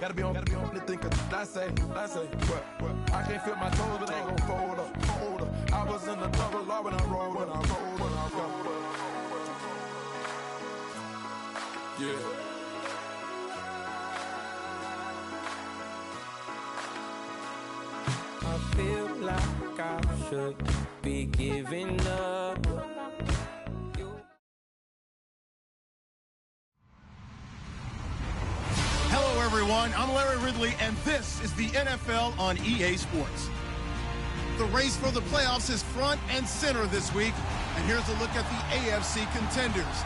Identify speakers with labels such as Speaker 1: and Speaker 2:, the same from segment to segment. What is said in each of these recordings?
Speaker 1: Gotta be on the thing, cause I say, what? I can't feel my toes, but they ain't gon' fold up. I was in the double law when I rolled. Yeah.
Speaker 2: I feel like I should be giving up.
Speaker 3: Hello, everyone. I'm Larry Ridley, and this is the NFL on EA Sports. The race for the playoffs is front and center this week, and here's a look at the AFC contenders.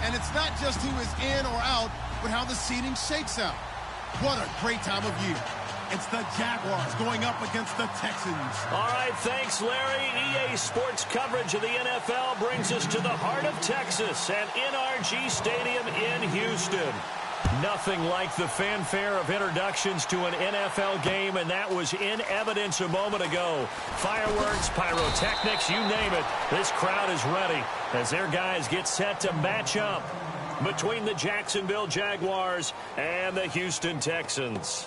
Speaker 3: And it's not just who is in or out, but how the seeding shakes out. What a great time of year. It's the Jaguars going up against the Texans.
Speaker 4: All right, thanks, Larry. EA Sports coverage of the NFL brings us to the heart of Texas at NRG Stadium in Houston. Nothing like the fanfare of introductions to an NFL game, and that was in evidence a moment ago. Fireworks, pyrotechnics, you name it. This crowd is ready as their guys get set to match up between the Jacksonville Jaguars and the Houston Texans.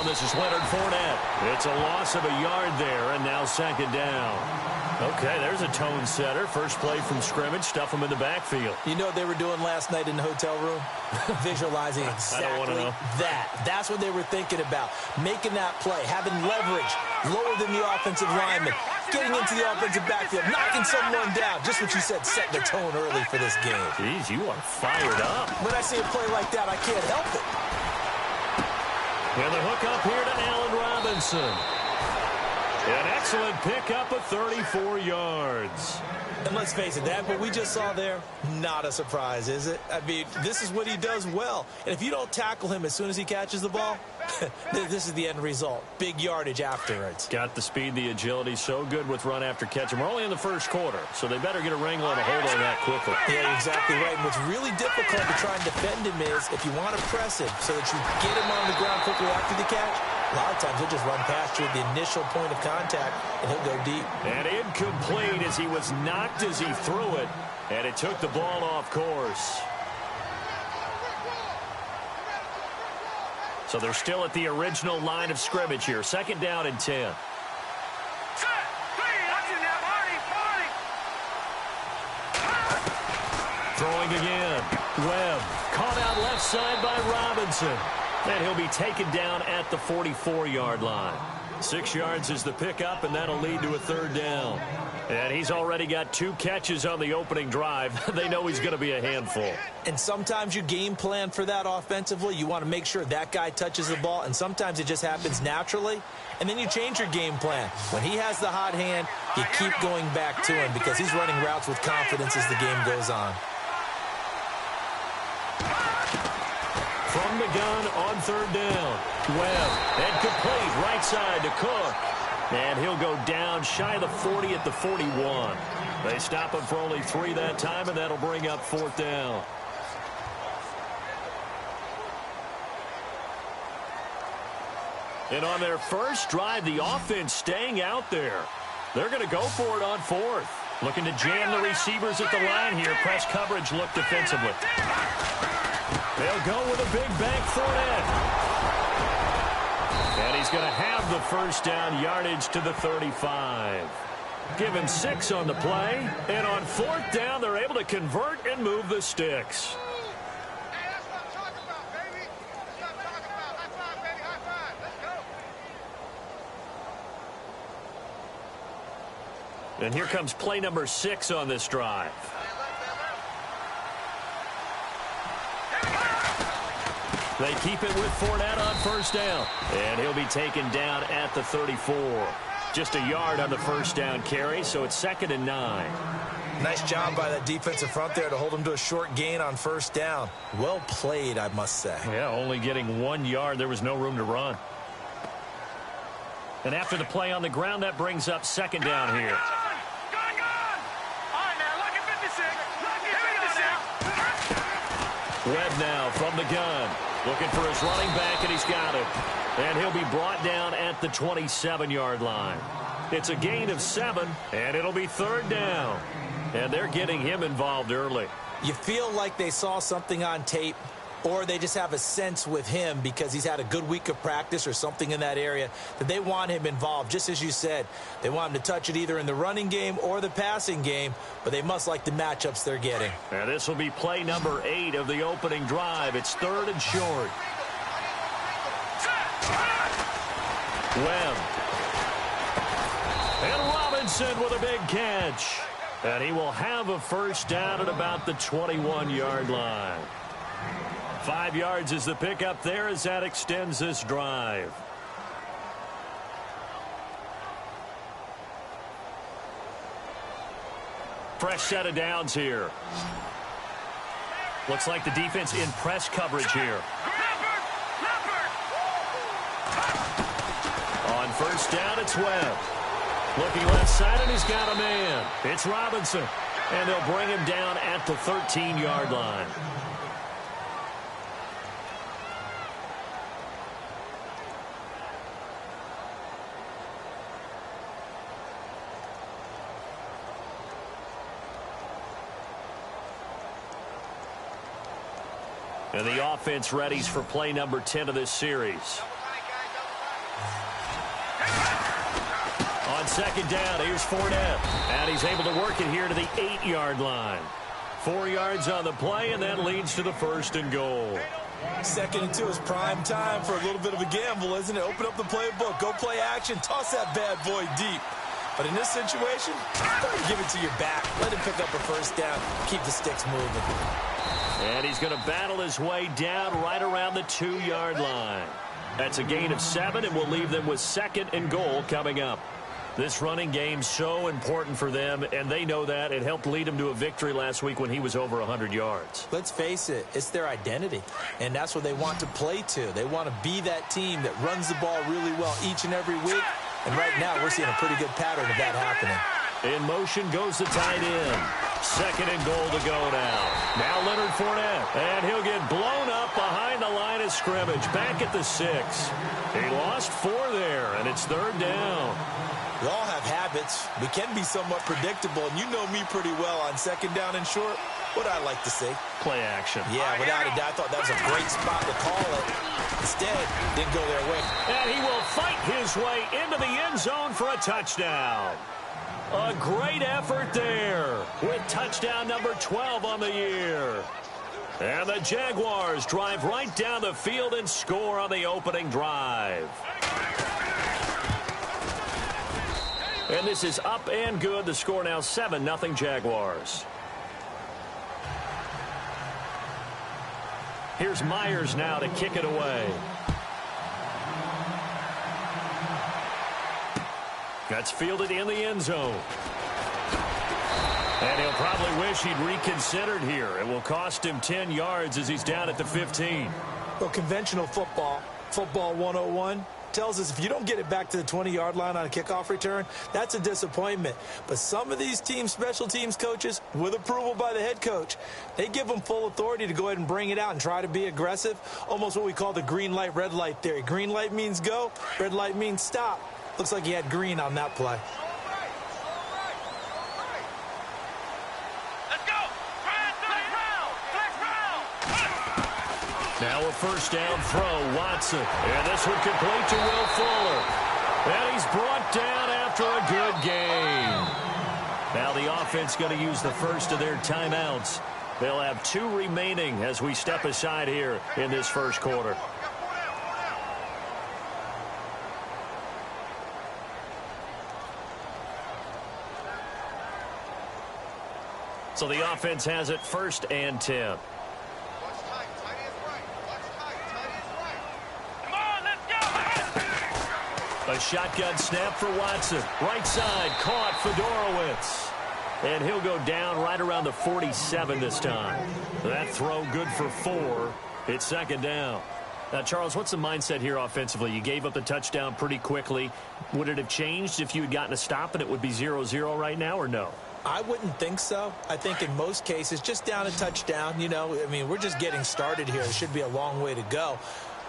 Speaker 4: This is Leonard Fournette. It's a loss of a yard there, and now second down. Okay, there's a tone setter. First play from scrimmage, stuff them in the backfield.
Speaker 5: You know what they were doing last night in the hotel room? Visualizing exactly that. That's what they were thinking about. Making that play, having leverage, lower than the offensive lineman, getting into the offensive backfield, knocking someone down. Just what you said, setting the tone early for this game.
Speaker 4: Jeez, you are fired up.
Speaker 5: When I see a play like that, I can't help it.
Speaker 4: And the hook up here to Allen Robinson. An excellent pickup of 34 yards.
Speaker 5: And let's face it, that what we just saw there, not a surprise, is it? I mean, this is what he does well. And if you don't tackle him as soon as he catches the ball, this is the end result. Big yardage afterwards.
Speaker 4: Got the speed, the agility, so good with run after catch. And we're only in the first quarter, so they better get a wrangle and a hold on that quickly.
Speaker 5: Yeah, you're exactly right. And what's really difficult to try and defend him is if you want to press him so that you get him on the ground quickly after the catch, a lot of times he'll just run past you at the initial point of contact, and he'll go deep.
Speaker 4: And incomplete as he was knocked as he threw it, and it took the ball off course. So they're still at the original line of scrimmage here. Second down and 10. Throwing again. Webb caught out left side by Robinson. And he'll be taken down at the 44-yard line. 6 yards is the pickup, and that'll lead to a third down. And he's already got 2 catches on the opening drive. They know he's going to be a handful.
Speaker 5: And sometimes you game plan for that offensively. You want to make sure that guy touches the ball, and sometimes it just happens naturally. And then you change your game plan. When he has the hot hand, you keep going back to him because he's running routes with confidence as the game goes on.
Speaker 4: From the gun on third down. Webb, and complete right side to Cook. And he'll go down shy of the 40 at the 41. They stop him for only 3 that time, and that'll bring up fourth down. And on their first drive, the offense staying out there. They're going to go for it on fourth. Looking to jam the receivers at the line here. Press coverage look defensively. They'll go with a big bank Fournette. And he's going to have the first down, yardage to the 35. Give him 6 on the play. And on fourth down, they're able to convert and move the sticks.
Speaker 6: Hey, that's what I'm talking about, baby. That's what I'm talking about. High five, baby. High five. Let's go.
Speaker 4: And here comes play number 6 on this drive. They keep it with Fournette on first down. And he'll be taken down at the 34. Just a yard on the first down carry, so it's 2nd and 9.
Speaker 5: Nice job by that defensive front there to hold him to a short gain on first down. Well played, I must say.
Speaker 4: Yeah, only getting 1 yard. There was no room to run. And after the play on the ground, that brings up second down here. Webb now from the gun. Looking for his running back, and he's got it. And he'll be brought down at the 27-yard line. It's a gain of 7, and it'll be third down. And they're getting him involved early.
Speaker 5: You feel like they saw something on tape, or they just have a sense with him because he's had a good week of practice or something in that area that they want him involved. Just as you said, they want him to touch it either in the running game or the passing game, but they must like the matchups they're getting.
Speaker 4: And this will be play number 8 of the opening drive. It's third and short. Webb. And Robinson with a big catch. And he will have a first down at about the 21-yard line. 5 yards is the pickup there as that extends this drive. Fresh set of downs here. Looks like the defense in press coverage here. On first down, it's Webb. Looking left side, and he's got a man. It's Robinson. And they'll bring him down at the 13-yard line. And the offense readies for play number 10 of this series. On second down, here's Fournette. And he's able to work it here to the 8-yard line. 4 yards on the play, and that leads to the first and goal.
Speaker 5: 2nd and 2 is prime time for a little bit of a gamble, isn't it? Open up the playbook, go play action, toss that bad boy deep. But in this situation, give it to your back. Let him pick up a first down. Keep the sticks moving.
Speaker 4: And he's going to battle his way down right around the 2-yard line. That's a gain of 7, and we'll leave them with second and goal coming up. This running game's so important for them, and they know that. It helped lead them to a victory last week when he was over 100 yards.
Speaker 5: Let's face it, it's their identity, and that's what they want to play to. They want to be that team that runs the ball really well each and every week, and right now we're seeing a pretty good pattern of that happening.
Speaker 4: In motion goes the tight end. Second and goal to go now. Now Leonard Fournette, and he'll get blown up behind the line of scrimmage, back at the 6. He lost 4 there, and it's third down.
Speaker 5: We all have habits. We can be somewhat predictable, and you know me pretty well on second down and short. What I like to see.
Speaker 4: Play action.
Speaker 5: Yeah, without a doubt, I thought that was a great spot to call it. Instead, didn't go their way.
Speaker 4: And he will fight his way into the end zone for a touchdown. A great effort there with touchdown number 12 on the year. And the Jaguars drive right down the field and score on the opening drive. And this is up and good. The score now 7-0 Jaguars. Here's Myers now to kick it away. That's fielded in the end zone. And he'll probably wish he'd reconsidered here. It will cost him 10 yards as he's down at the 15.
Speaker 5: Well, conventional football 101, tells us if you don't get it back to the 20-yard line on a kickoff return, that's a disappointment. But some of these teams, special teams coaches, with approval by the head coach, they give them full authority to go ahead and bring it out and try to be aggressive, almost what we call the green light, red light theory. Green light means go, red light means stop. Looks like he had green on that play.
Speaker 4: Now a first down throw, Watson. And this one complete to Will Fuller. And he's brought down after a good game. Now the offense going to use the first of their timeouts. They'll have 2 remaining as we step aside here in this first quarter. So the offense has it first and 10. A shotgun snap for Watson. Right side, caught Fedorowicz. And he'll go down right around the 47 this time. That throw good for 4. It's second down. Now, Charles, what's the mindset here offensively? You gave up the touchdown pretty quickly. Would it have changed if you had gotten a stop and it would be 0-0 right now, or no?
Speaker 5: I wouldn't think so. I think in most cases, just down a touchdown, we're just getting started here. It should be a long way to go.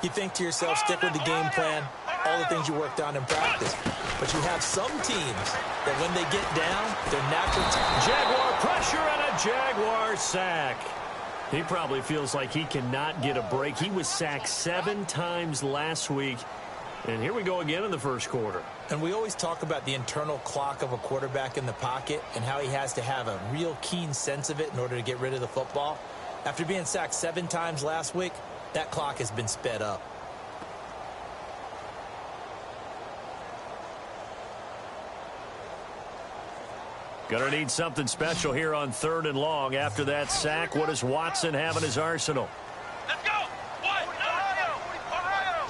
Speaker 5: You think to yourself, stick with the game plan, all the things you worked on in practice. But you have some teams that when they get down, their natural
Speaker 4: Jaguar pressure and a Jaguar sack. He probably feels like he cannot get a break. He was sacked 7 times last week. And here we go again in the first quarter.
Speaker 5: And we always talk about the internal clock of a quarterback in the pocket and how he has to have a real keen sense of it in order to get rid of the football. After being sacked 7 times last week, that clock has been sped up.
Speaker 4: Gonna need something special here on 3rd and long. After that sack, what does Watson have in his arsenal?
Speaker 6: Let's go! What? Ohio! Ohio!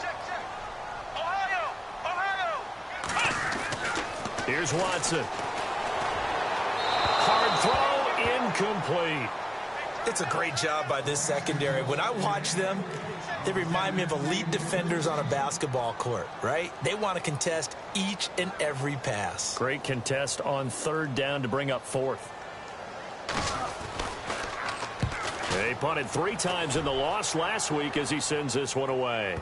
Speaker 6: Ohio!
Speaker 4: Here's Watson. Hard throw, incomplete.
Speaker 5: It's a great job by this secondary. When I watch them, they remind me of elite defenders on a basketball court, right? They want to contest each and every pass.
Speaker 4: Great contest on 3rd down to bring up 4th. They punted 3 times in the loss last week as he sends this one away.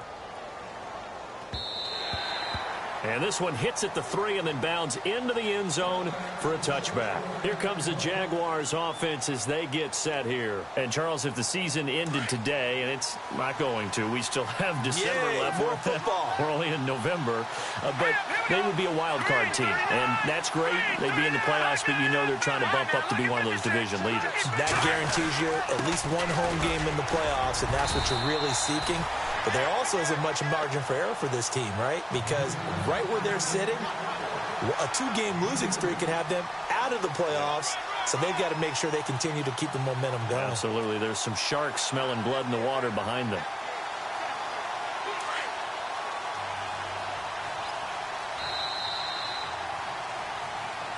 Speaker 4: And this one hits at the 3 and then bounds into the end zone for a touchback. Here comes the Jaguars offense as they get set here. And, Charles, if the season ended today, and it's not going to, we still have December left.
Speaker 5: More football.
Speaker 4: We're only in November. But they would be a wild card team. And that's great. They'd be in the playoffs, but you know they're trying to bump up to be one of those division leaders.
Speaker 5: That guarantees you at least one home game in the playoffs, and that's what you're really seeking. But there also isn't much margin for error for this team, right? Because right where they're sitting, a 2-game losing streak could have them out of the playoffs. So they've got to make sure they continue to keep the momentum going.
Speaker 4: Absolutely. There's some sharks smelling blood in the water behind them.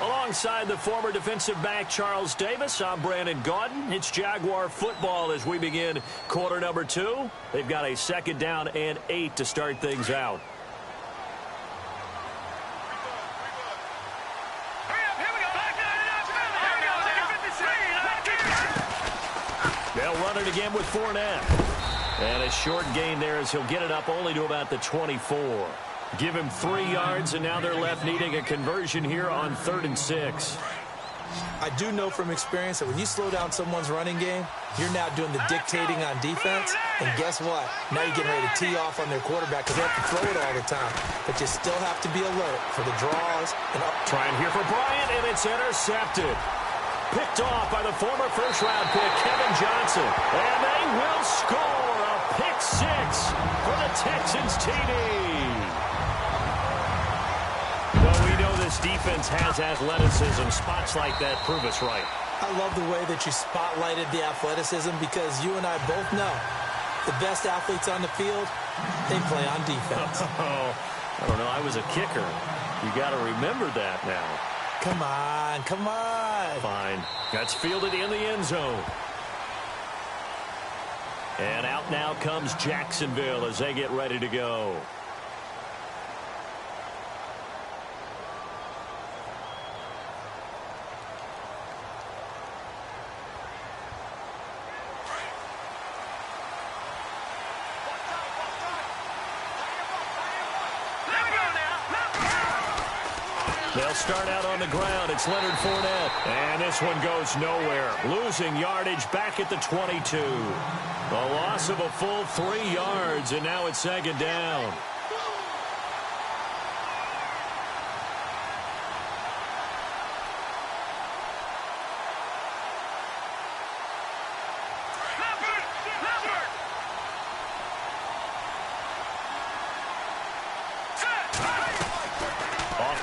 Speaker 4: Alongside the former defensive back Charles Davis, I'm Brandon Gaudin. It's Jaguar football as we begin quarter number 2. They've got a 2nd down and 8 to start things out. They'll run it again with Fournette. And a short gain there as he'll get it up only to about the 24. Give him 3 yards, and now they're left needing a conversion here on 3rd and 6.
Speaker 5: I do know from experience that when you slow down someone's running game, you're now doing the dictating on defense. And guess what? Now you're getting ready to tee off on their quarterback because they have to throw it all the time. But you still have to be alert for the draws.
Speaker 4: Trying here for Bryant, and it's intercepted. Picked off by the former first-round pick, Kevin Johnson. And they will score a pick 6 for the Texans TD. This defense has athleticism. Spots like that prove us right.
Speaker 5: I love the way that you spotlighted the athleticism because you and I both know the best athletes on the field, they play on defense.
Speaker 4: I don't know. I was a kicker. You got to remember that now.
Speaker 5: Come on, come on.
Speaker 4: Fine. That's fielded in the end zone. And out now comes Jacksonville as they get ready to go. They'll start out on the ground. It's Leonard Fournette. And this one goes nowhere. Losing yardage back at the 22. A loss of a full 3 yards, and now it's 2nd down.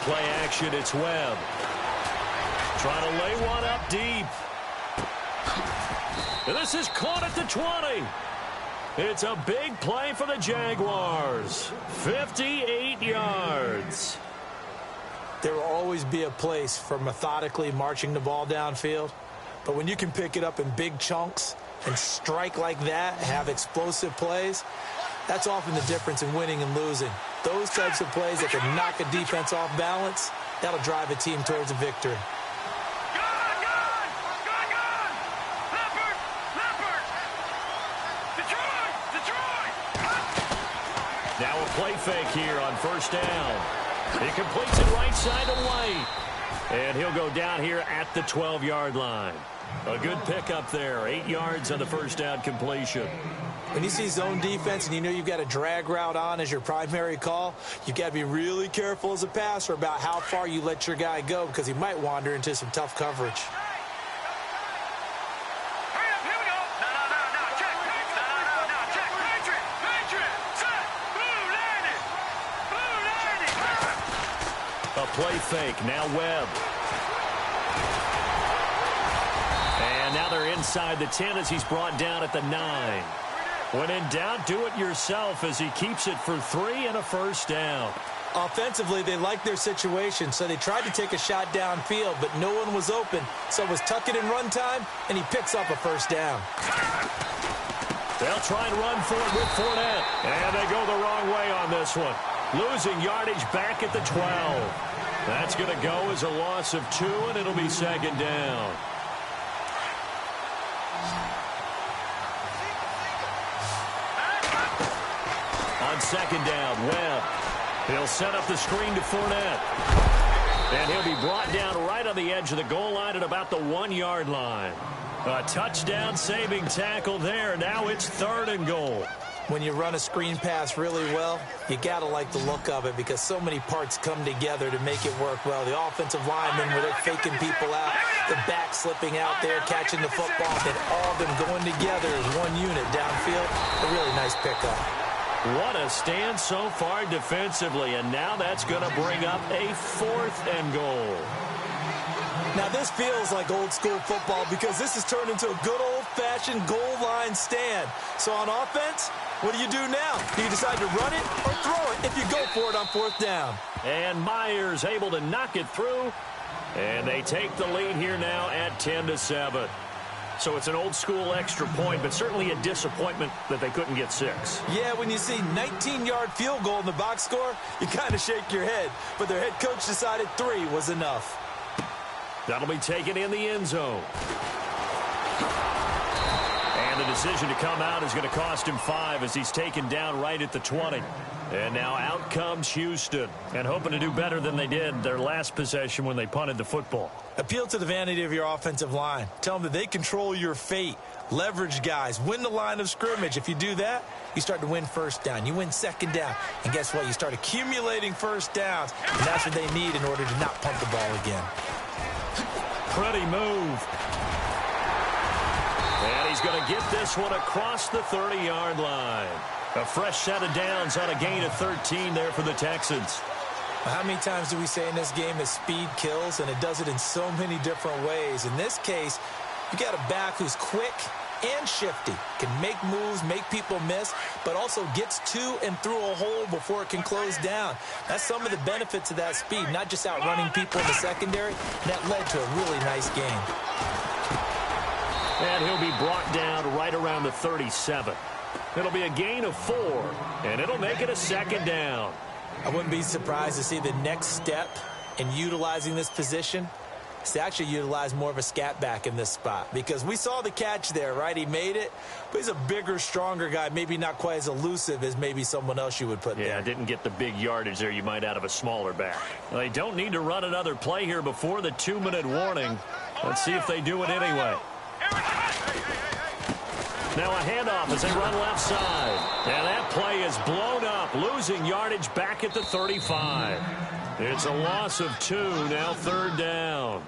Speaker 4: Play action, it's Webb. Trying to lay one up deep. And this is caught at the 20. It's a big play for the Jaguars. 58 yards.
Speaker 5: There will always be a place for methodically marching the ball downfield. But when you can pick it up in big chunks and strike like that, have explosive plays, That's often the difference in winning and losing. Those types of plays that can knock a defense off balance, that'll drive a team towards a victory.
Speaker 4: Now a play fake here on first down. He completes it right side to White. And he'll go down here at the 12-yard line. A good pickup there. 8 yards on the first down completion.
Speaker 5: When you see zone defense and you know you've got a drag route on as your primary call, you've got to be really careful as a passer about how far you let your guy go because he might wander into some tough coverage.
Speaker 4: A play fake. Now Webb. And now they're inside the 10 as he's brought down at the 9. When in doubt, do it yourself as he keeps it for 3 and a first down.
Speaker 5: Offensively, they liked their situation, so they tried to take a shot downfield, but no one was open. So it was tuck it in run time, and he picks up a first down.
Speaker 4: They'll try and run for it with Fournette. And they go the wrong way on this one. Losing yardage back at the 12. That's going to go as a loss of 2, and it'll be second down. On second down, Webb. He'll set up the screen to Fournette. And he'll be brought down right on the edge of the goal line at about the 1-yard line. A touchdown-saving tackle there. Now it's 3rd and goal.
Speaker 5: When you run a screen pass really well, you got to like the look of it because so many parts come together to make it work well. The offensive linemen, where they're faking people out, the back slipping out there, catching the football, and all of them going together as one unit downfield. A really nice pickup.
Speaker 4: What a stand so far defensively, and now that's going to bring up a 4th and goal.
Speaker 5: Now, this feels like old-school football because this has turned into a good old-fashioned goal line stand. So on offense, what do you do now? Do you decide to run it or throw it if you go for it on 4th down?
Speaker 4: And Myers able to knock it through, and they take the lead here now at 10-7. So it's an old-school extra point, but certainly a disappointment that they couldn't get 6.
Speaker 5: Yeah, when you see 19-yard field goal in the box score, you kind of shake your head. But their head coach decided 3 was enough.
Speaker 4: That'll be taken in the end zone. And the decision to come out is going to cost him 5 as he's taken down right at the 20. And now out comes Houston, and hoping to do better than they did their last possession when they punted the football.
Speaker 5: Appeal to the vanity of your offensive line. Tell them that they control your fate. Leverage guys. Win the line of scrimmage. If you do that, you start to win first down. You win second down. And guess what? You start accumulating first downs. And that's what they need in order to not punt the ball again.
Speaker 4: Pretty move. And he's going to get this one across the 30-yard line. A fresh set of downs on a gain of 13 there for the Texans.
Speaker 5: How many times do we say in this game that speed kills, and it does it in so many different ways? In this case, you got a back who's quick and shifty, can make moves, make people miss, but also gets to and through a hole before it can close down. That's some of the benefits of that speed, not just outrunning people in the secondary. That led to a really nice game.
Speaker 4: And he'll be brought down right around the 37. It'll be a gain of 4, and it'll make it a second down.
Speaker 5: I wouldn't be surprised to see the next step in utilizing this position is to actually utilize more of a scat back in this spot, because we saw the catch there, right? He made it, but he's a bigger, stronger guy, maybe not quite as elusive as maybe someone else you would put there.
Speaker 4: Yeah, didn't get the big yardage there you might out of a smaller back. Well, they don't need to run another play here before the 2-minute warning. Let's see if they do it anyway. Now a handoff as they run left side. And that play is blown up, losing yardage back at the 35. It's a loss of 2, now 3rd down.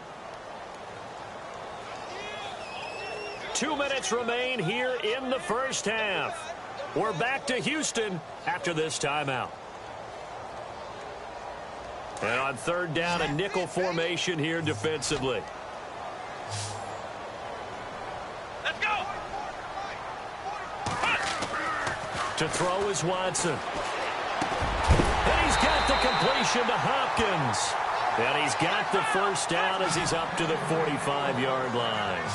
Speaker 4: 2 minutes remain here in the first half. We're back to Houston after this timeout. And on 3rd down, a nickel formation here defensively. To throw is Watson. And he's got the completion to Hopkins. And he's got the first down as he's up to the 45-yard line.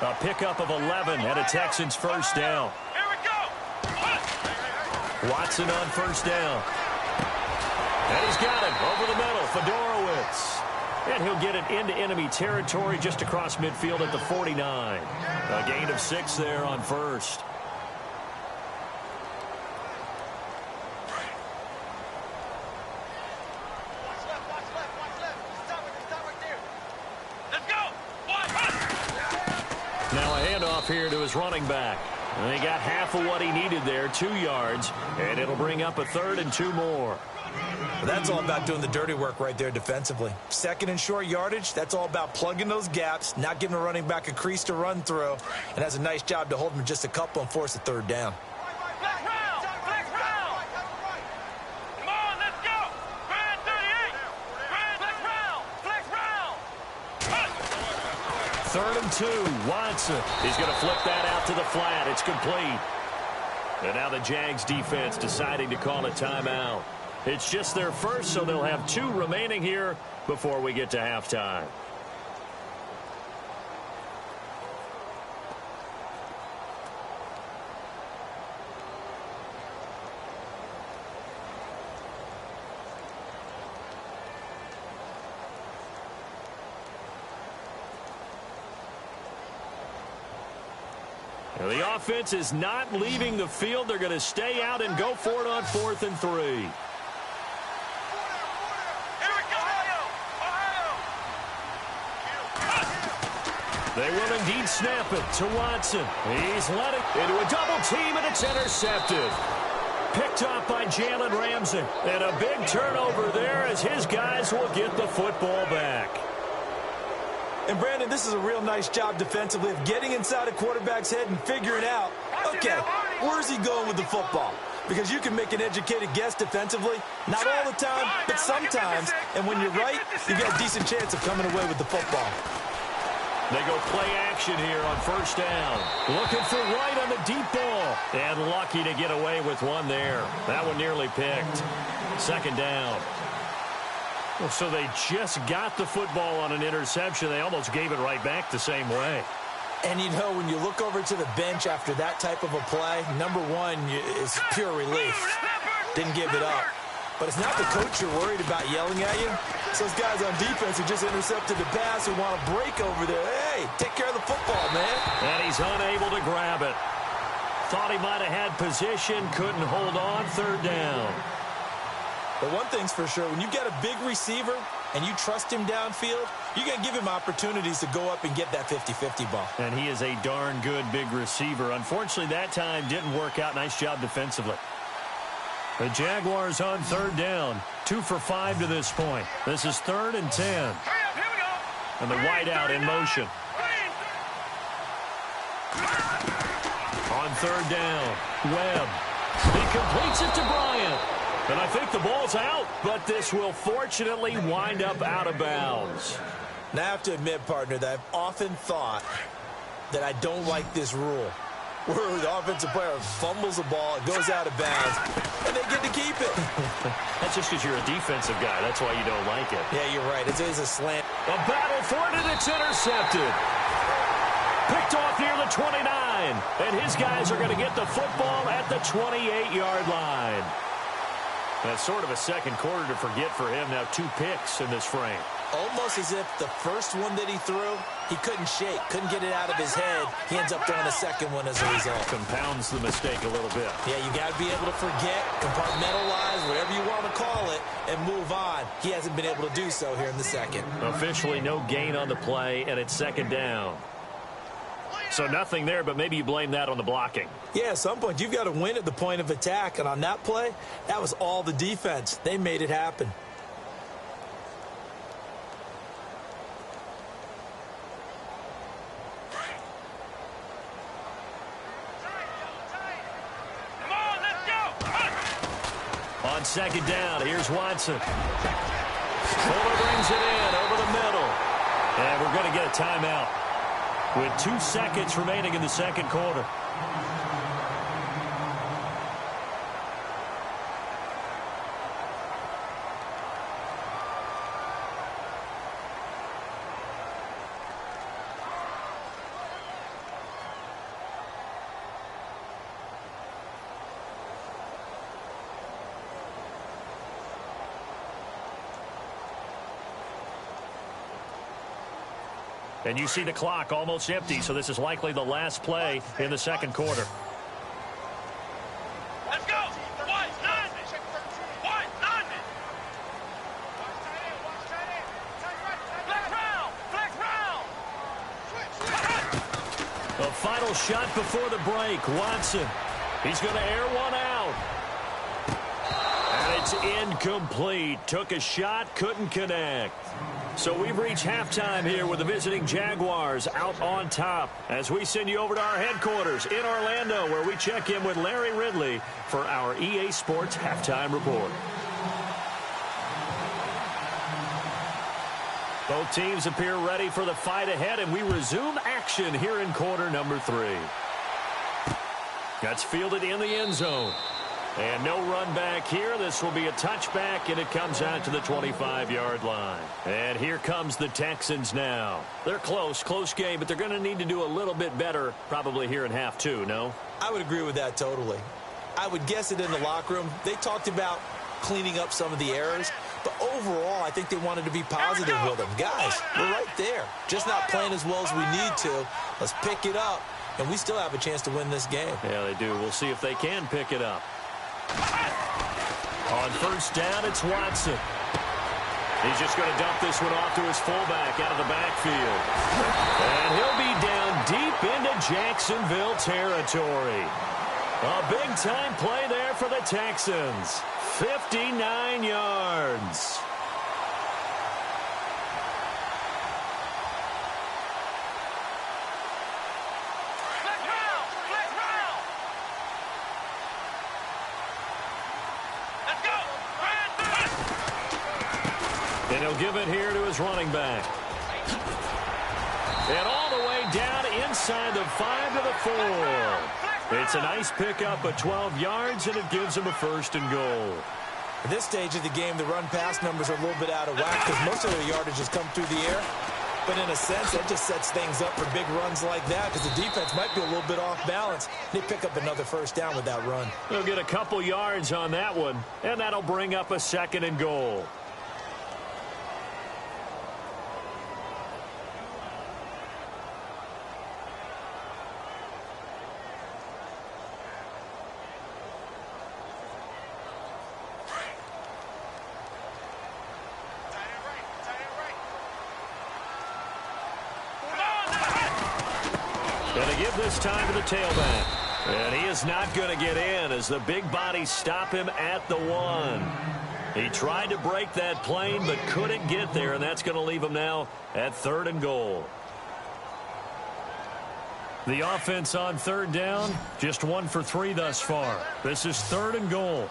Speaker 4: A pickup of 11 and a Texans first down. Watson on first down. And he's got it over the middle. Fedorowicz. And he'll get it into enemy territory just across midfield at the 49. A gain of 6 there on first. Now a handoff here to his running back. And he got half of what he needed there, 2 yards. And it'll bring up a 3rd and 2 more.
Speaker 5: Well, that's all about doing the dirty work right there defensively. 2nd and short yardage, that's all about plugging those gaps, not giving a running back a crease to run through. And that's a nice job to hold him just a couple and force a 3rd down.
Speaker 4: Third and 2, Watson. He's going to flip that out to the flat. It's complete. And now the Jags defense deciding to call a timeout. It's just their first, so they'll have 2 remaining here before we get to halftime. Now the offense is not leaving the field. They're going to stay out and go for it on 4th and 3. They will indeed snap it to Watson. He's led it into a double team, and it's intercepted. Picked off by Jalen Ramsey. And a big turnover there as his guys will get the football back.
Speaker 5: And, Brandon, this is a real nice job defensively of getting inside a quarterback's head and figuring out, okay, where's he going with the football? Because you can make an educated guess defensively, not all the time, but sometimes. And when you're right, you've got a decent chance of coming away with the football.
Speaker 4: They go play action here on first down. Looking for Wright on the deep ball. And lucky to get away with one there. That one nearly picked. 2nd down. Well, so they just got the football on an interception. They almost gave it right back the same way.
Speaker 5: And, you know, when you look over to the bench after that type of a play, number one is pure relief. Didn't give it up. But it's not the coach you're worried about yelling at you. It's those guys on defense who just intercepted the pass who want to break over there. Hey, take care of the football, man.
Speaker 4: And he's unable to grab it. Thought he might have had position, couldn't hold on. 3rd down.
Speaker 5: But one thing's for sure, when you've got a big receiver and you trust him downfield, you're going to give him opportunities to go up and get that 50-50 ball.
Speaker 4: And he is a darn good big receiver. Unfortunately, that time didn't work out. Nice job defensively. The Jaguars on 3rd down. 2 for 5 to this point. This is 3rd and 10. And the wideout in motion. On 3rd down, Webb. He completes it to Bryant. And I think the ball's out, but this will fortunately wind up out of bounds.
Speaker 5: Now, I have to admit, partner, that I've often thought that I don't like this rule, where the offensive player fumbles the ball, it goes out of bounds, and they get to keep it.
Speaker 4: That's just because you're a defensive guy. That's why you don't like it.
Speaker 5: Yeah, you're right. It is a slant.
Speaker 4: A battle for it, and it's intercepted. Picked off near the 29, and his guys are going to get the football at the 28-yard line. That's sort of a second quarter to forget for him. Now 2 picks in this frame.
Speaker 5: Almost as if the first one that he threw, he couldn't shake, couldn't get it out of his head. He ends up throwing a second one as a result.
Speaker 4: Compounds the mistake a little bit.
Speaker 5: Yeah, you got to be able to forget, compartmentalize, whatever you want to call it, and move on. He hasn't been able to do so here in the second.
Speaker 4: Officially no gain on the play, and it's 2nd down. So nothing there, but maybe you blame that on the blocking.
Speaker 5: Yeah, at some point, you've got to win at the point of attack. And on that play, that was all the defense. They made it happen.
Speaker 4: On 2nd down, here's Watson. Fuller brings it in over the middle. And we're going to get a timeout with 2 seconds remaining in the second quarter. And you see the clock almost empty, so this is likely the last play in the second quarter.
Speaker 6: Let's go.
Speaker 4: The final shot before the break. Watson. He's going to air one out. And it's incomplete. Took a shot, couldn't connect. So we've reached halftime here with the visiting Jaguars out on top as we send you over to our headquarters in Orlando, where we check in with Larry Ridley for our EA Sports Halftime Report. Both teams appear ready for the fight ahead, and we resume action here in quarter number 3. That's fielded in the end zone. And no run back here. This will be a touchback, and it comes out to the 25-yard line. And here comes the Texans now. They're close game, but they're going to need to do a little bit better probably here in half 2, no?
Speaker 5: I would agree with that totally. I would guess it in the locker room. They talked about cleaning up some of the errors, but overall, I think they wanted to be positive with them. Guys, we're right there. Just not playing as well as we need to. Let's pick it up, and we still have a chance to win this game.
Speaker 4: Yeah, they do. We'll see if they can pick it up. On first down, it's Watson. He's just going to dump this one off to his fullback out of the backfield. And he'll be down deep into Jacksonville territory. A big-time play there for the Texans. 59 yards. And he'll give it here to his running back. And all the way down inside the 5 to the 4. It's a nice pickup of 12 yards, and it gives him a 1st and goal.
Speaker 5: At this stage of the game, the run-pass numbers are a little bit out of whack because most of their yardage has come through the air. But in a sense, that just sets things up for big runs like that because the defense might be a little bit off balance. They pick up another 1st down with that run.
Speaker 4: They'll get a couple yards on that one, and that'll bring up a 2nd and goal. Going to give this time to the tailback. And he is not going to get in as the big bodies stop him at the 1. He tried to break that plane but couldn't get there, and that's going to leave him now at 3rd and goal. The offense on 3rd down, just 1 for 3 thus far. This is 3rd and goal.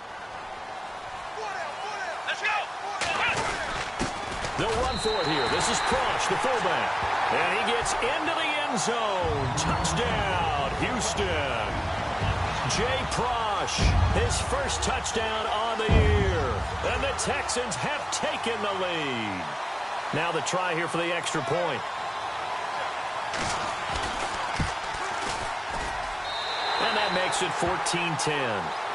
Speaker 6: Let's go.
Speaker 4: They'll run for it here. This is Prosh, the fullback. And he gets into the end zone. Touchdown, Houston. Jay Prosh, his 1st touchdown on the year. And the Texans have taken the lead. Now the try here for the extra point. And that makes it 14-10.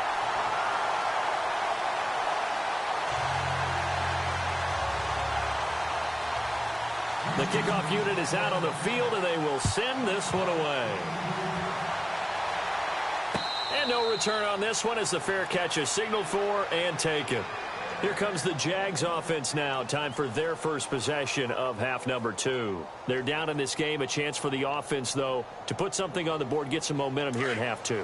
Speaker 4: The kickoff unit is out on the field, and they will send this one away. And no return on this one as the fair catch is signaled for and taken. Here comes the Jags offense now. Time for their 1st possession of half number 2. They're down in this game. A chance for the offense, though, to put something on the board, get some momentum here in half 2.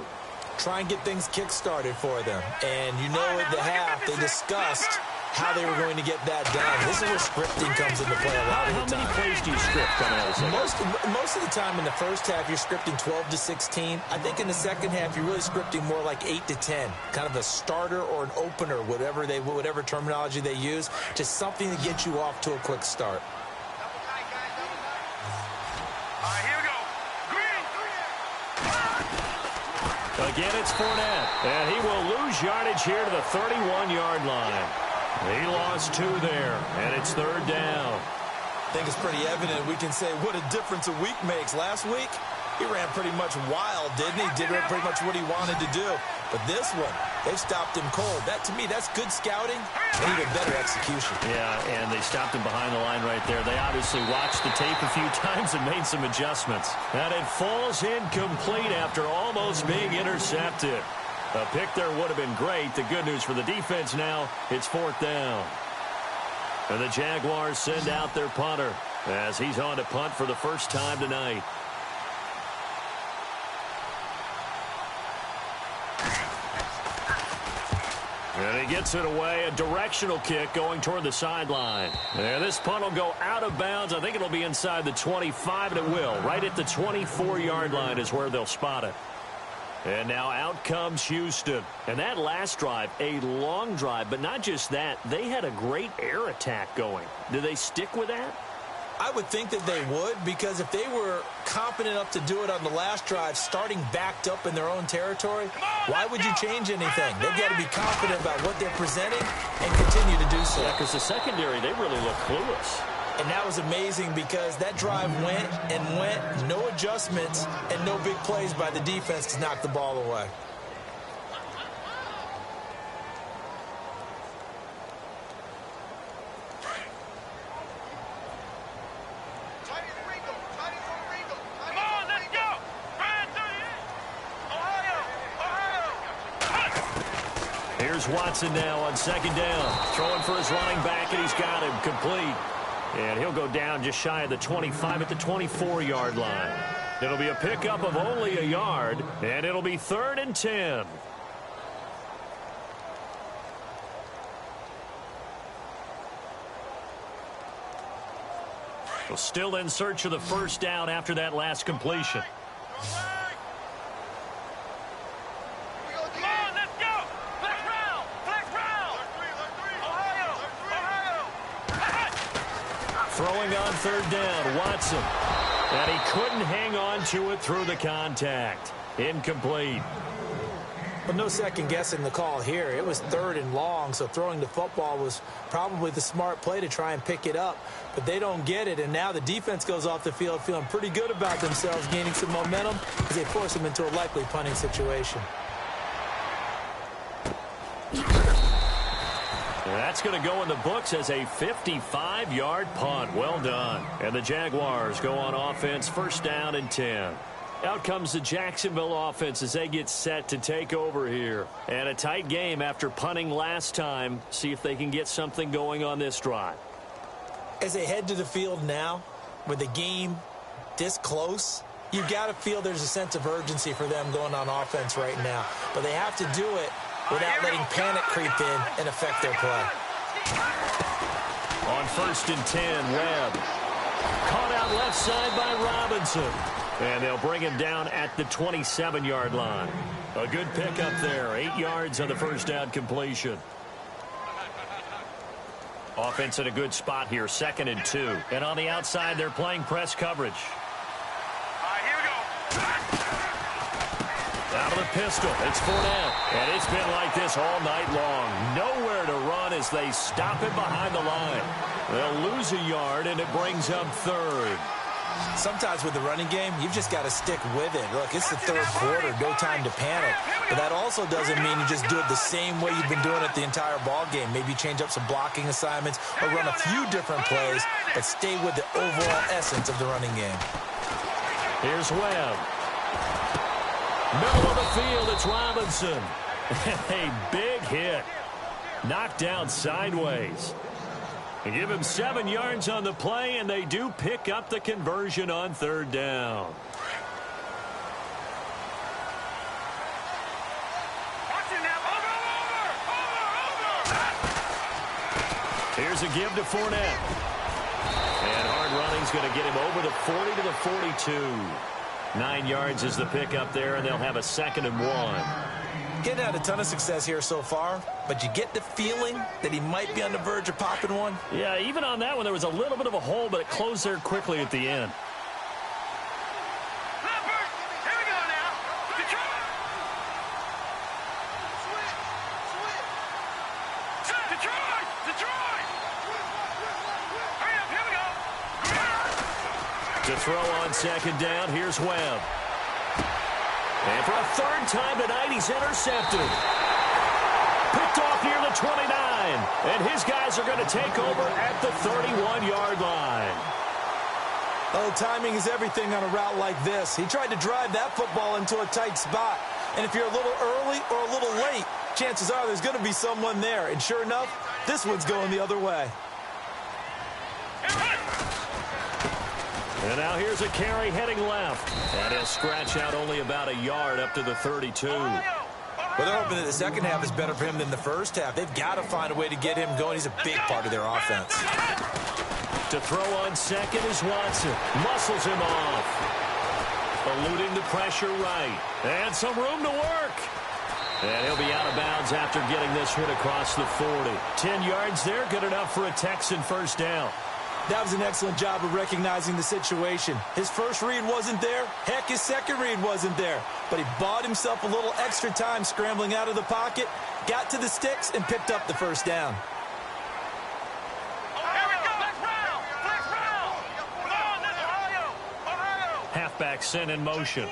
Speaker 5: Try and get things kick-started for them. And you know at the half they discussed how they were going to get that done. This is where scripting comes into play a lot of the time.
Speaker 4: How many plays do you script coming out of the second?
Speaker 5: Most of the time in the first half, you're scripting 12 to 16. I think in the second half, you're really scripting more like 8 to 10. Kind of a starter or an opener, whatever terminology they use. Just something to get you off to a quick start.
Speaker 6: All right, here we go. Green.
Speaker 4: Again, it's Fournette. And he will lose yardage here to the 31-yard line. He lost 2 there, and it's 3rd down.
Speaker 5: I think it's pretty evident we can say what a difference a week makes. Last week, He ran pretty much wild, didn't he? Did pretty much what he wanted to do. But this one, they stopped him cold. That, to me, that's good scouting and even better execution.
Speaker 4: Yeah, and they stopped him behind the line right there. They obviously watched the tape a few times and made some adjustments. And it falls incomplete after almost being intercepted. A pick there would have been great. The good news for the defense now, it's 4th down. And the Jaguars send out their punter as he's on to punt for the first time tonight. And he gets it away, a directional kick going toward the sideline. And this punt will go out of bounds. I think it'll be inside the 25, and it will. Right at the 24-yard line is where they'll spot it. And now out comes Houston. And that last drive, a long drive, but not just that. They had a great air attack going. Do they stick with that?
Speaker 5: I would think that they would, because if they were confident enough to do it on the last drive, starting backed up in their own territory, why would you change anything? They've got to be confident about what they're presenting and continue to do so.
Speaker 4: Yeah, because the secondary, they really look clueless.
Speaker 5: And that was amazing because that drive went and went, no adjustments and no big plays by the defense to knock the ball away.
Speaker 4: Here's Watson now on 2nd down. Throwing for his running back, and he's got him complete. And he'll go down just shy of the 25 at the 24-yard line. It'll be a pickup of only a yard, and it'll be 3rd and 10. Well, still in search of the first down after that last completion. Throwing on 3rd down, Watson. And he couldn't hang on to it through the contact. Incomplete.
Speaker 5: But no second guessing the call here. It was 3rd and long, so throwing the football was probably the smart play to try and pick it up. But they don't get it, and now the defense goes off the field feeling pretty good about themselves, gaining some momentum as they force them into a likely punting situation.
Speaker 4: That's going to go in the books as a 55-yard punt. Well done. And the Jaguars go on offense, 1st down and 10. Out comes the Jacksonville offense as they get set to take over here. And a tight game after punting last time. See if they can get something going on this drive.
Speaker 5: As they head to the field now, with the game this close, you've got to feel there's a sense of urgency for them going on offense right now. But they have to do it without letting panic creep in and affect their play.
Speaker 4: On 1st and 10, Webb. Caught out left side by Robinson. And they'll bring him down at the 27-yard line. A good pickup there. 8 yards on the first down completion. Offense in a good spot here. 2nd and 2. And on the outside, they're playing press coverage. Out of the pistol, it's Fournette. And it's been like this all night long. Nowhere to run as they stop him behind the line. They'll lose a yard, and it brings up 3rd.
Speaker 5: Sometimes with the running game, you've just got to stick with it. Look, it's the 3rd quarter, no time to panic. But that also doesn't mean you just do it the same way you've been doing it the entire ball game. Maybe change up some blocking assignments or run a few different plays, but stay with the overall essence of the running game.
Speaker 4: Here's Webb. Middle of the field, it's Robinson. A big hit. Knocked down sideways. They give him 7 yards on the play, and they do pick up the conversion on 3rd down. Here's a give to Fournette. And hard running's going to get him over the 40 to the 42. 9 yards is the pickup there, and they'll have a 2nd and 1.
Speaker 5: Getting out a ton of success here so far, but you get the feeling that he might be on the verge of popping one.
Speaker 4: Yeah, even on that one, there was a little bit of a hole, but it closed there quickly at the end.
Speaker 6: Here we go now. Detroit. Detroit. Hurry up, here we go.
Speaker 4: To throw on 2nd down, here's Webb. And for a third time tonight, he's intercepted. Picked off near the 29. And his guys are going to take over at the 31-yard line.
Speaker 5: Oh, timing is everything on a route like this. He tried to drive that football into a tight spot. And if you're a little early or a little late, chances are there's going to be someone there. And sure enough, this one's going the other way.
Speaker 4: And now here's a carry heading left. And he'll scratch out only about a yard up to the 32.
Speaker 5: Well, they're hoping that the second half is better for him than the first half. They've got to find a way to get him going. He's a big part of their offense.
Speaker 4: To throw on second is Watson. Muscles him off. Eluding the pressure right. And some room to work. And he'll be out of bounds after getting this hit across the 40. 10 yards there, good enough for a Texan first down.
Speaker 5: That was an excellent job of recognizing the situation. His first read wasn't there. Heck, his second read wasn't there. But he bought himself a little extra time scrambling out of the pocket, got to the sticks, and picked up the first down.
Speaker 4: Halfback sent in motion.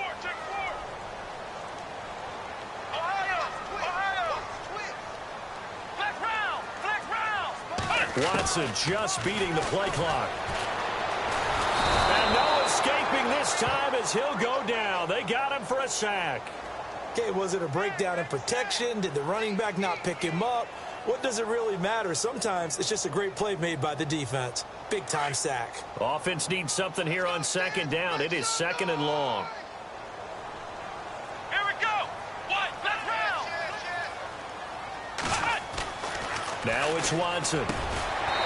Speaker 4: Watson just beating the play clock. And no escaping this time as he'll go down. They got him for a sack.
Speaker 5: Okay, was it a breakdown in protection? Did the running back not pick him up? What does it really matter? Sometimes it's just a great play made by the defense. Big-time sack.
Speaker 4: Offense needs something here on second down. It is second and long.
Speaker 6: Here we go. What? Left round.
Speaker 4: Now it's Watson.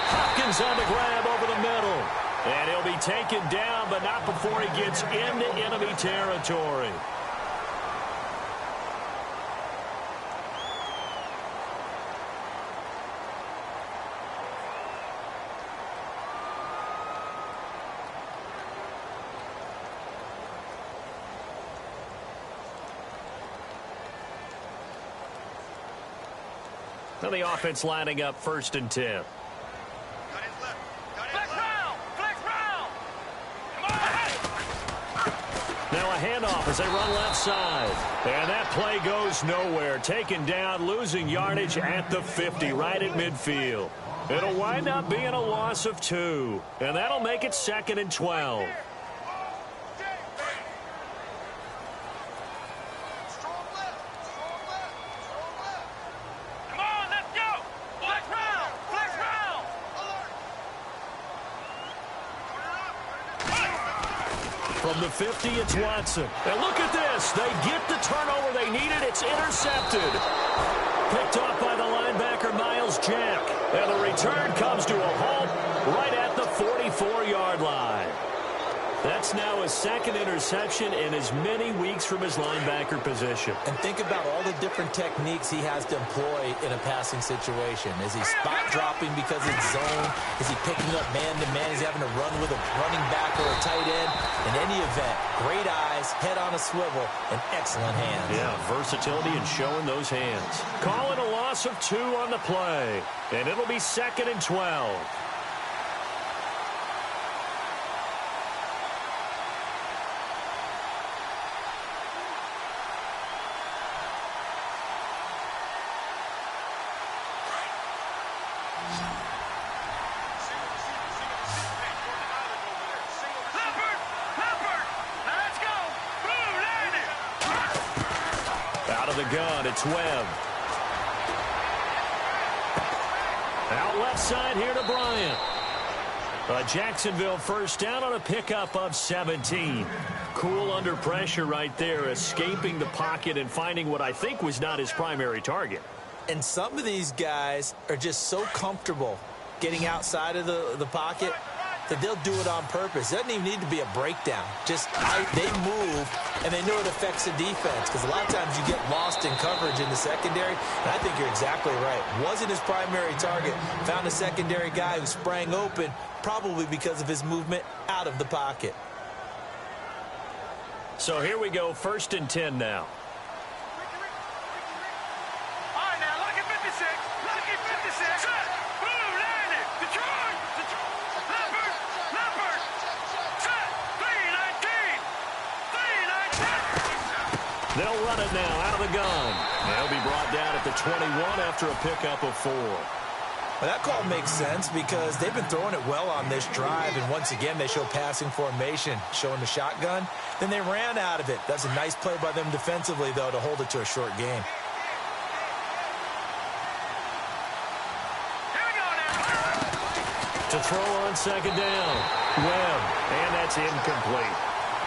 Speaker 4: Hopkins on the grab over the middle. And he'll be taken down, but not before he gets into enemy territory. Now the offense lining up 1st and 10. Now a handoff as they run left side. And that play goes nowhere. Taken down, losing yardage at the 50, right at midfield. It'll wind up being a loss of 2. And that'll make it 2nd and 12. From the 50, it's Watson. And look at this. They get the turnover they needed. It's intercepted. Picked off by the linebacker, Miles Jack. And the return comes to a halt right at the 44-yard line. That's now his 2nd interception in as many weeks from his linebacker position.
Speaker 5: And think about all the different techniques he has to employ in a passing situation. Is he spot dropping because it's zone? Is he picking up man-to-man? Is he having to run with a running back or a tight end? In any event, great eyes, head on a swivel, and excellent hands.
Speaker 4: Yeah, versatility and showing those hands. Calling a loss of 2 on the play. And it'll be 2nd and 12. Out of the gun, it's Webb. Out left side here to Bryant. A Jacksonville first down on a pickup of 17. Cool under pressure right there, escaping the pocket and finding what I think was not his primary target.
Speaker 5: And some of these guys are just so comfortable getting outside of the pocket that they'll do it on purpose. It doesn't even need to be a breakdown. Just they move, and they know it affects the defense, because a lot of times you get lost in coverage in the secondary, and I think you're exactly right. Wasn't his primary target. Found a secondary guy who sprang open, probably because of his movement out of the pocket.
Speaker 4: So here we go, 1st and 10 now.
Speaker 6: All right, now, lucky 56. Lucky 56. Blue, landed. Detroit. Leopard. Set. 319. 319.
Speaker 4: They'll run it now out of the gun. They'll be brought down at the 21 after a pickup of 4.
Speaker 5: Well, that call makes sense because they've been throwing it well on this drive, and once again they show passing formation, showing the shotgun. Then they ran out of it. That's a nice play by them defensively, though, to hold it to a short game.
Speaker 4: To throw on second down. Webb, and that's incomplete.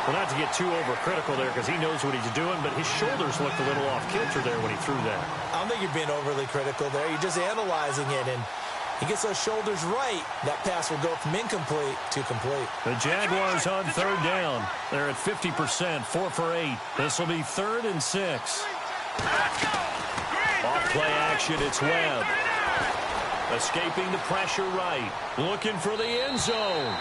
Speaker 4: Well, not to get too overcritical there because he knows what he's doing, but his shoulders looked a little off kilter there when he threw that.
Speaker 5: I don't think you're being overly critical there. You're just analyzing it, and he gets those shoulders right. That pass will go from incomplete to complete.
Speaker 4: The Jaguars on third down. They're at 50%, 4 for 8. This will be 3rd and 6. Off play action, it's Webb. Escaping the pressure right. Looking for the end zone.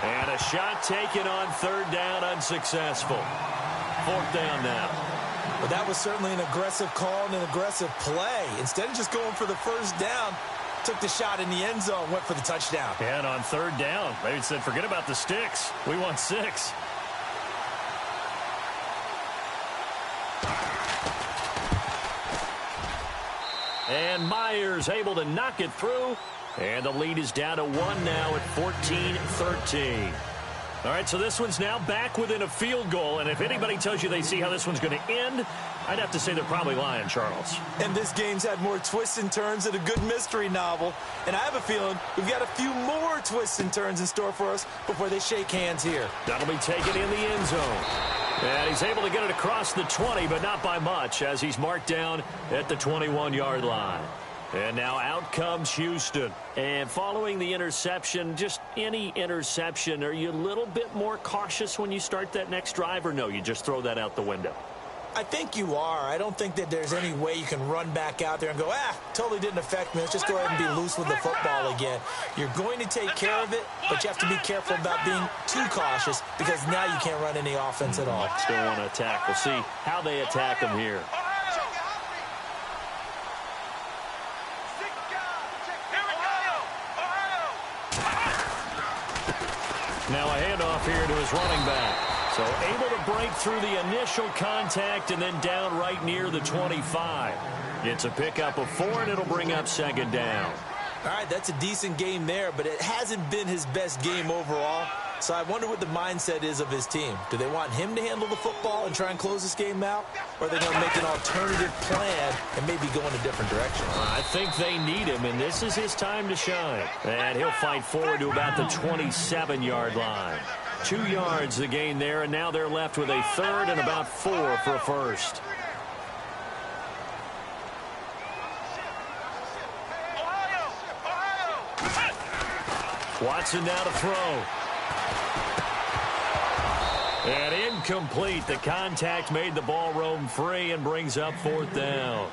Speaker 4: And a shot taken on third down, unsuccessful. 4th down now.
Speaker 5: But that was certainly an aggressive call and an aggressive play. Instead of just going for the first down, took the shot in the end zone, went for the touchdown.
Speaker 4: And on third down, they said, forget about the sticks. We want 6. And Myers able to knock it through. And the lead is down to 1 now at 14-13. All right, so this one's now back within a field goal. And if anybody tells you they see how this one's going to end, I'd have to say they're probably lying, Charles.
Speaker 5: And this game's had more twists and turns than a good mystery novel. And I have a feeling we've got a few more twists and turns in store for us before they shake hands here.
Speaker 4: That'll be taken in the end zone. And he's able to get it across the 20, but not by much, as he's marked down at the 21-yard line. And now out comes Houston. And following the interception, just any interception, are you a little bit more cautious when you start that next drive, or no, you just throw that out the window?
Speaker 5: I think you are. I don't think that there's any way you can run back out there and go, totally didn't affect me. Let's just go ahead and be loose with the football again. You're going to take care of it, but you have to be careful about being too cautious because now you can't run any offense at all.
Speaker 4: Still want to attack. We'll see how they attack them here. Now a handoff here to his running back. So able to break through the initial contact and then down right near the 25. It's a pickup of 4, and it'll bring up second down.
Speaker 5: All right, that's a decent game there, but it hasn't been his best game overall. So I wonder what the mindset is of his team. Do they want him to handle the football and try and close this game out? Or are they going to make an alternative plan and maybe go in a different direction?
Speaker 4: I think they need him, and this is his time to shine. And he'll fight forward to about the 27-yard line. 2 yards the gain there, and now they're left with a 3rd and about 4 for a first. Watson now to throw. And incomplete. The contact made the ball roam free and brings up 4th down.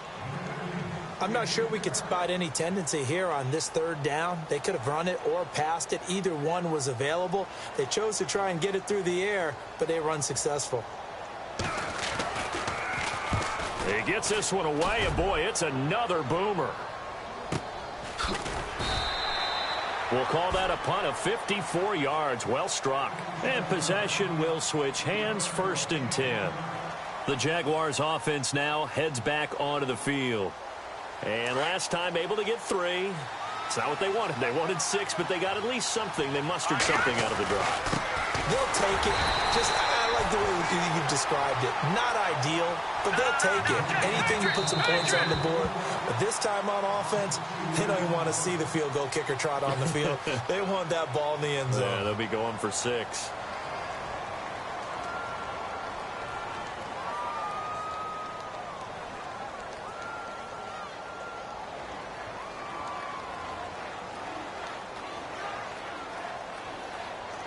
Speaker 5: I'm not sure we could spot any tendency here on this 3rd down. They could have run it or passed it. Either one was available. They chose to try and get it through the air, but they were unsuccessful.
Speaker 4: He gets this one away, and boy, it's another boomer. We'll call that a punt of 54 yards. Well struck. And possession will switch hands, 1st and 10. The Jaguars offense now heads back onto the field. And last time able to get 3. It's not what they wanted. They wanted 6, but they got at least something. They mustered something out of the drive.
Speaker 5: They'll take it. I like the way you've described it. Not ideal, but they'll take it. Anything to put some points on the board. But this time on offense, they don't even want to see the field goal kicker trot on the field. They want that ball in the end zone.
Speaker 4: Yeah, they'll be going for 6.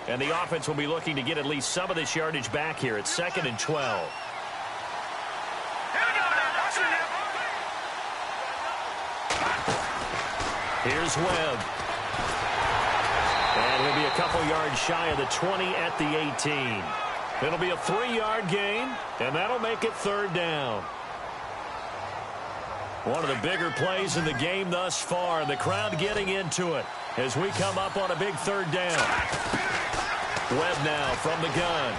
Speaker 4: And the offense will be looking to get at least some of this yardage back here. It's 2nd and 12. Here's Webb. And he'll be a couple yards shy of the 20 at the 18. It'll be a 3-yard gain, and that'll make it 3rd down. One of the bigger plays in the game thus far, and the crowd getting into it as we come up on a big 3rd down. Webb now from the gun.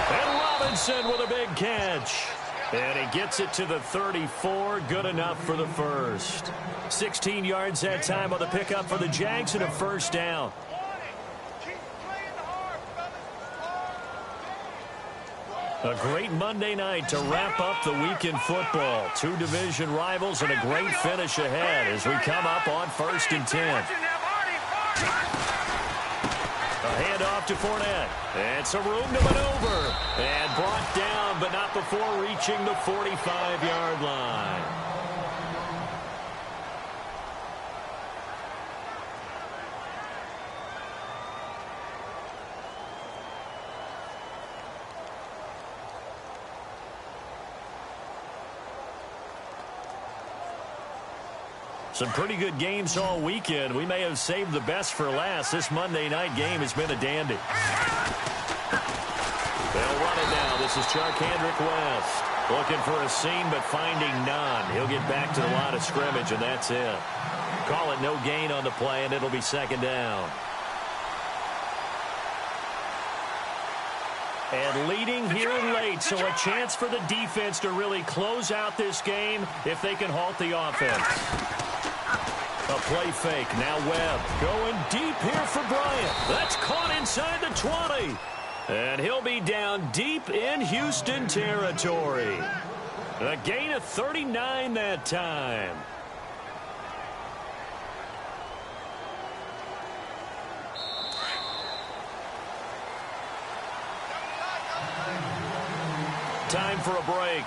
Speaker 4: And Robinson with a big catch. And he gets it to the 34. Good enough for the first. 16 yards that time on the pickup for the Jags and a first down. A great Monday night to wrap up the week in football. Two division rivals and a great finish ahead as we come up on 1st and 10. A handoff to Fournette. And some room to maneuver. And brought down, but not before reaching the 45-yard line. Some pretty good games all weekend. We may have saved the best for last. This Monday night game has been a dandy. They'll run it now. This is Charkandrick West. Looking for a seam, but finding none. He'll get back to the line of scrimmage, and that's it. Call it no gain on the play, and it'll be 2nd down. And leading here late, so a chance for the defense to really close out this game if they can halt the offense. A play fake. Now Webb going deep here for Bryant. That's caught inside the 20. And he'll be down deep in Houston territory. A gain of 39 that time. Time for a break.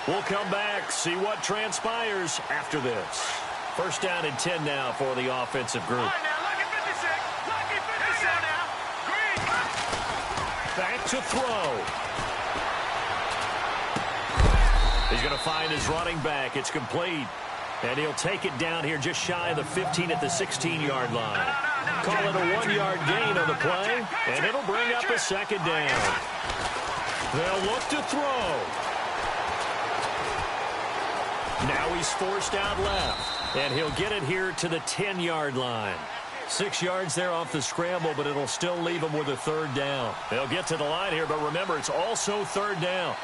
Speaker 4: We'll come back, see what transpires after this. 1st down and 10 now for the offensive group. Back to throw. He's going to find his running back. It's complete. And he'll take it down here just shy of the 15 at the 16-yard line. Call it a 1-yard gain on the play, and it'll bring up a 2nd down. They'll look to throw. Now he's forced out left, and he'll get it here to the 10-yard line. 6 yards there off the scramble, but it'll still leave him with a 3rd down. They'll get to the line here, but remember, it's also 3rd down.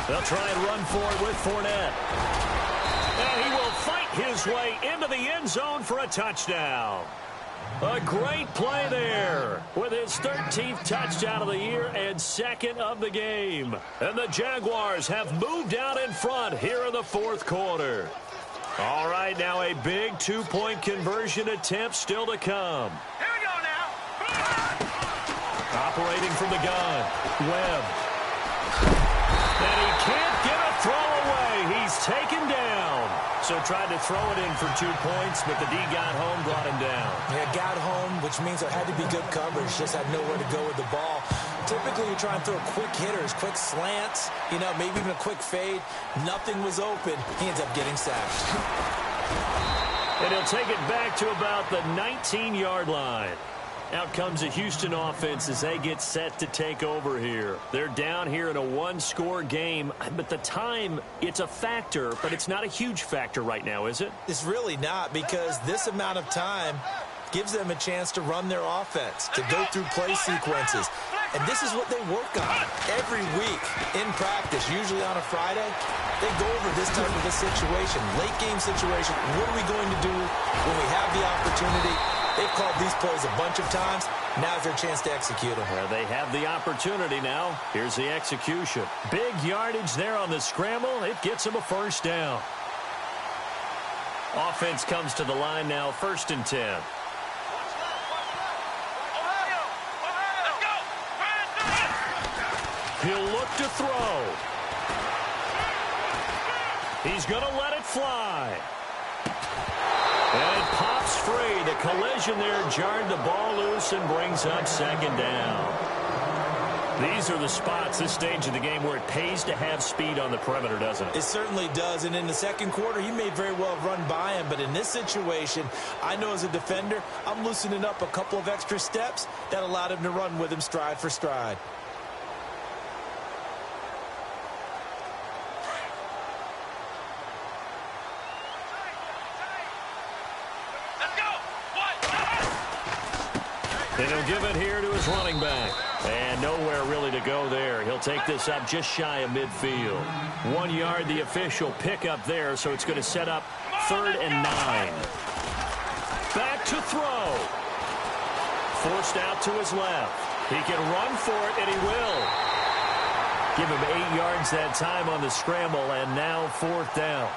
Speaker 4: They'll try and run for it with Fournette. And he will fight his way into the end zone for a touchdown. A great play there with his 13th touchdown of the year and 2nd of the game. And the Jaguars have moved out in front here in the 4th quarter. All right, now a big 2-point conversion attempt still to come.
Speaker 6: Here we go now.
Speaker 4: Operating from the gun, Webb. And he can't get a throw away. He's taken down. So tried to throw it in for 2 points, but the D got home, brought him down.
Speaker 5: Yeah, got home, which means there had to be good coverage. Just had nowhere to go with the ball. Typically, you try and throw quick hitters, quick slants, maybe even a quick fade. Nothing was open. He ends up getting sacked.
Speaker 4: And he'll take it back to about the 19-yard line. Out comes the Houston offense as they get set to take over here. They're down here in a 1-score game, but the time, it's a factor, but it's not a huge factor right now, is it?
Speaker 5: It's really not, because this amount of time gives them a chance to run their offense, to go through play sequences. And this is what they work on every week in practice, usually on a Friday. They go over this type of a situation, late game situation. What are we going to do when we have the opportunity? They've called these plays a bunch of times. Now's their chance to execute them.
Speaker 4: Well, they have the opportunity now. Here's the execution. Big yardage there on the scramble. It gets them a 1st down. Offense comes to the line now, 1st and 10. He'll look to throw. He's going to let it fly. And it pops free. The collision there jarred the ball loose and brings up 2nd down. These are the spots, this stage of the game, where it pays to have speed on the perimeter, doesn't it?
Speaker 5: It certainly does. And in the 2nd quarter, he may very well have run by him. But in this situation, I know as a defender, I'm loosening up a couple of extra steps that allowed him to run with him stride for stride.
Speaker 4: And he'll give it here to his running back. And nowhere really to go there. He'll take this up just shy of midfield. 1 yard, the official pickup there, so it's going to set up 3rd and 9. Back to throw. Forced out to his left. He can run for it, and he will. Give him 8 yards that time on the scramble, and now 4th down.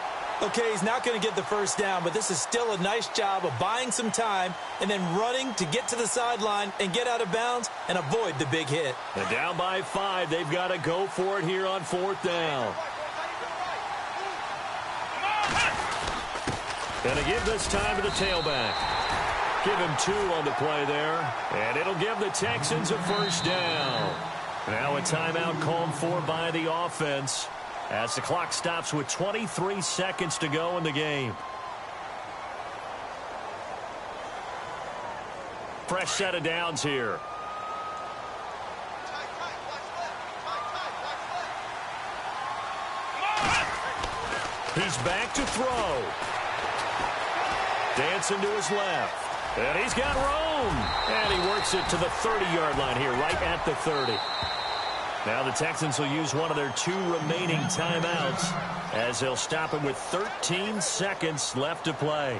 Speaker 5: Okay, he's not going to get the first down, but this is still a nice job of buying some time and then running to get to the sideline and get out of bounds and avoid the big hit.
Speaker 4: And down by 5, they've got to go for it here on 4th down. Going to give this time to the tailback. Give him 2 on the play there, and it'll give the Texans a first down. Now a timeout called for by the offense as the clock stops with 23 seconds to go in the game. Fresh set of downs here. He's back to throw. Dancing to his left. And he's got room. And he works it to the 30-yard line here, right at the 30. Now the Texans will use one of their 2 remaining timeouts as they'll stop him with 13 seconds left to play.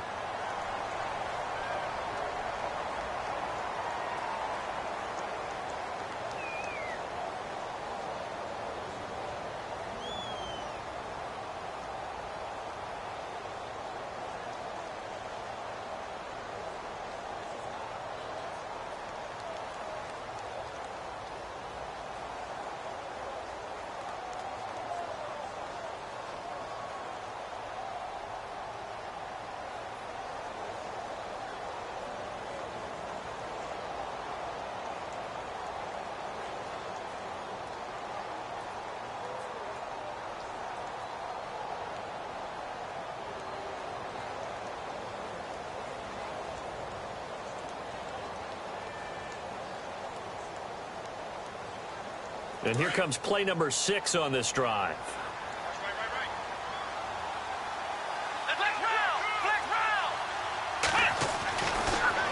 Speaker 4: And here comes play number 6 on this drive.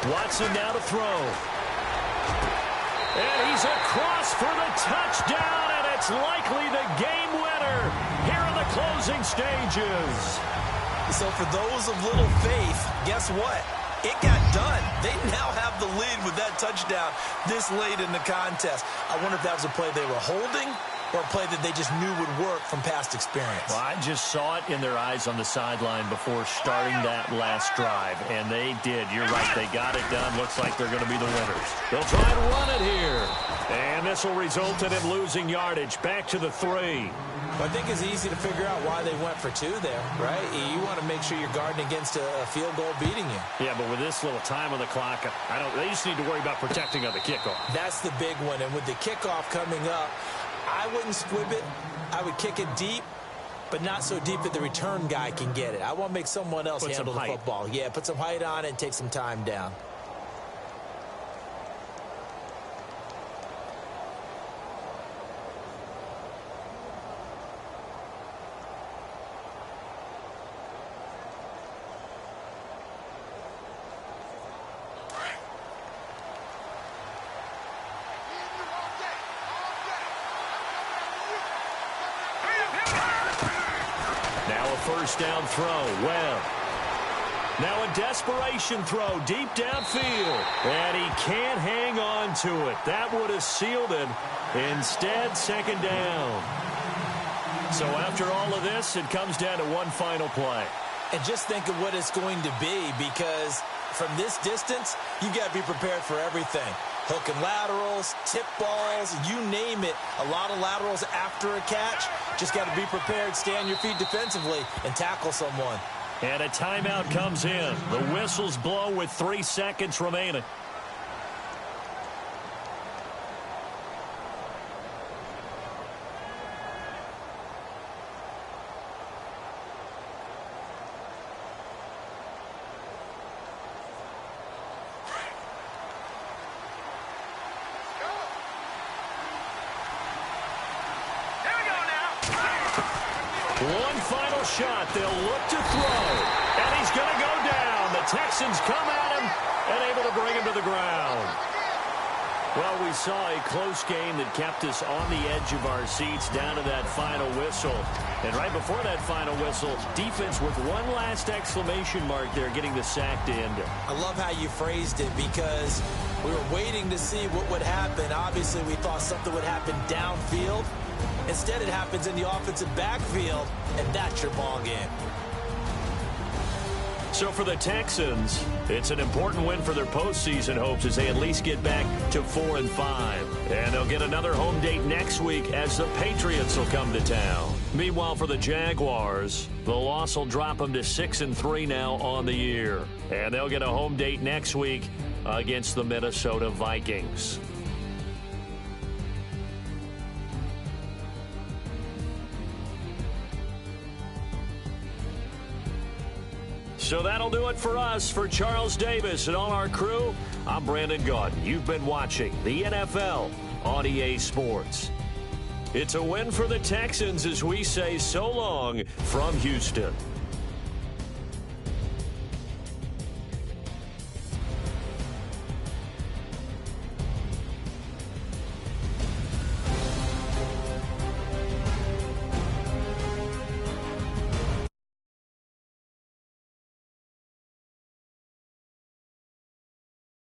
Speaker 4: Watson now to throw. And he's across for the touchdown, and it's likely the game winner here in the closing stages.
Speaker 5: So for those of little faith, guess what? It got done. They now have the lead with that touchdown this late in the contest. I wonder if that was a play they were holding or a play that they just knew would work from past experience.
Speaker 4: Well, I just saw it in their eyes on the sideline before starting that last drive, and they did. You're right. They got it done. Looks like they're going to be the winners. They'll try and run it here. And this will result in him losing yardage. Back to the 3.
Speaker 5: I think it's easy to figure out why they went for 2 there, right? You want to make sure you're guarding against a field goal beating you.
Speaker 4: Yeah, but with this little time on the clock, they just need to worry about protecting on the kickoff.
Speaker 5: That's the big one. And with the kickoff coming up, I wouldn't squib it. I would kick it deep, but not so deep that the return guy can get it. I want to make someone else handle the football. Yeah, put some height on it and take some time down.
Speaker 4: First down throw. Well, now a desperation throw deep downfield. And he can't hang on to it. That would have sealed it. Instead, 2nd down. So after all of this, it comes down to one final play.
Speaker 5: And just think of what it's going to be, because from this distance, you got to be prepared for everything. Hook and laterals, tip balls, you name it. A lot of laterals after a catch. Just got to be prepared, stay on your feet defensively, and tackle someone.
Speaker 4: And a timeout comes in. The whistles blow with 3 seconds remaining. One final shot. They'll look to throw. And he's going to go down. The Texans come at him and able to bring him to the ground. Well, we saw a close game that kept us on the edge of our seats down to that final whistle. And right before that final whistle, defense with one last exclamation mark there, getting the sack to end it.
Speaker 5: I love how you phrased it, because we were waiting to see what would happen. Obviously, we thought something would happen downfield. Instead, it happens in the offensive backfield, and that's your ball game.
Speaker 4: So for the Texans, it's an important win for their postseason hopes as they at least get back to 4-5. And they'll get another home date next week as the Patriots will come to town. Meanwhile, for the Jaguars, the loss will drop them to 6-3 now on the year. And they'll get a home date next week against the Minnesota Vikings. So that'll do it for us. For Charles Davis and all our crew, I'm Brandon Gaudin. You've been watching the NFL on EA Sports. It's a win for the Texans as we say so long from Houston.